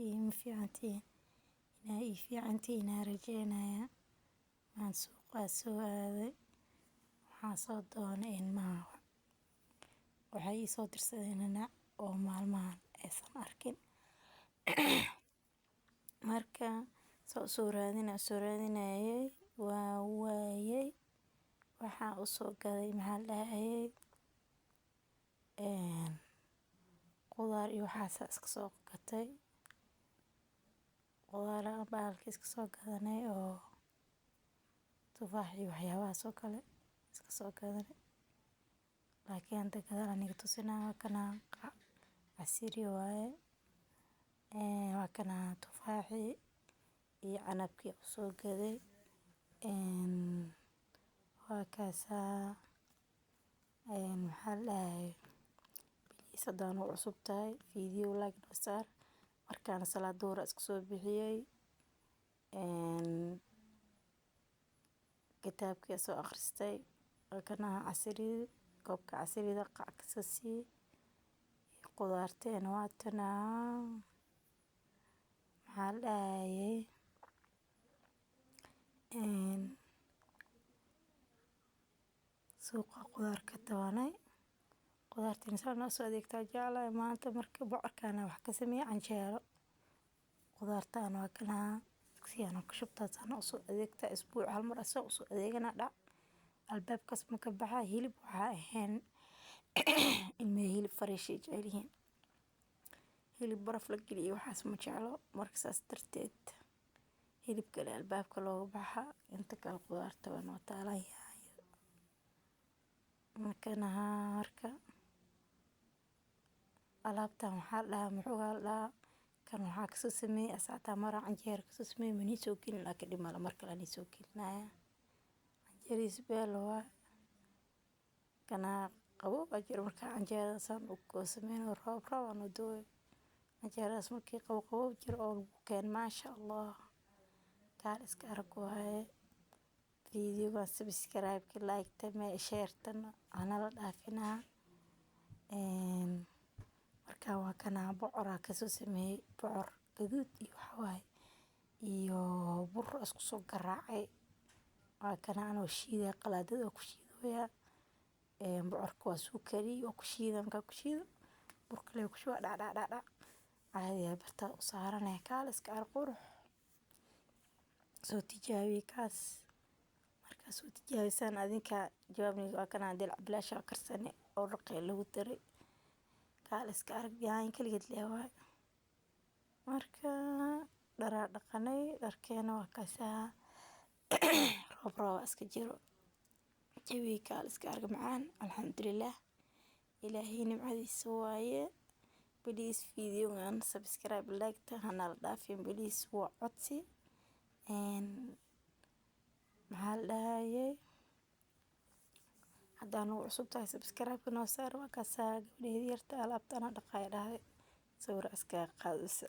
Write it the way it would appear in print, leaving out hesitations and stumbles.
tihiin ma fiicantihiin inaa ii fiicantihiin aan rajeynaya. Waan suuqa soo aaday waxaan soo doonay ilmaha waxay ii soo dirsadeen nanac oo maalmahan aysan arkin marka soo raadinayay waa waayay waxaan u soo gaday maxaa la dhahayay qudaar iyo waxaas iska soo gatay qudaar bahalka iska soo gadanay oo tufaax iyo waxyaabahaas oo kale iska soo gadanay laakiin hada gadaal aniga tusinaya waa kana casiiri waaye waa kana tufaaxi iyo canabkii u soo gaday waa kaasaa maxaa la dhahayay biliis haddaan u cusub tahay video like noo saar markaana salaad duhur iska soo bixiyay kitaabkii soo akhristay waa kana casiiri koobka casiirida qac ka sii qudaarteena waa tanaa maxaa la dhahayay suuqa qudaar ka doonay qudaarteena saa noo soo adeegtaa jeclahay maanta marka bocorkaana wax ka sameeyay canjeero qudaartaan waa kana digsigaan ku shubtaa sana u soo adeegtaa isbuuc hal mar asoo u soo adeegana dhac albaabkaas ma ka baxaa hilib waxaa ahayn ilmay hilib fariish jecel yihiin hilib baraf la geliyo waxaas ma jeclo marka saas darteed hilib kale albaabka looga baxaa inta kale qudaarta waa noo taalan yahay marka alaabtan waxaa la dhahaa muxuu la kan waxaa ka soo sameeyay asxaabta mara canjeero ka soo sameeyay mani soo gelin laakiin dhimala mar kale ani soo gelinaya canjeeriis beel waa kana qabo ajir marka canjeerada san u ko sameeyay roob aan u dooy canjeeradas markii qabo jir oo lagu keen maasha Allah kaal iska arag waaye video subscribe like tame share tan ana la dhaafinaa marka waa kana bocor ka soo sameeyay bocor gaduud iyo waxaay iyo bur isku soo garaacay waa kana anoo shiiday qalaadada ku shiidaya bocorka waa soo kari oo ku shiidan ka ku shiido burka le ku shuba dhac caadi barta u saaranay kaal iska arag qurux soo tijaabi kaas markaas soo tijaabisan adinka jawaabniga waa kana dil cablaasha karsanay oo raqay lagu daray kaal iska arag yaan kaligeed leeyahay marka dhara dhaqanay dharkeena waa kaasaa roob iska jiro jawi kaal iska arag macaan alxamdulillah ilaahay nimcadiisa waaye please videogan subscribe like ta hana la dhaafin please waa codsi maxaa la dhahayay haddaan ugu cusub tahay subscribe noo saar waa kaasaa gabadheedii yarta alaabtana dhaqaay dhahay sawir iska qaadaysa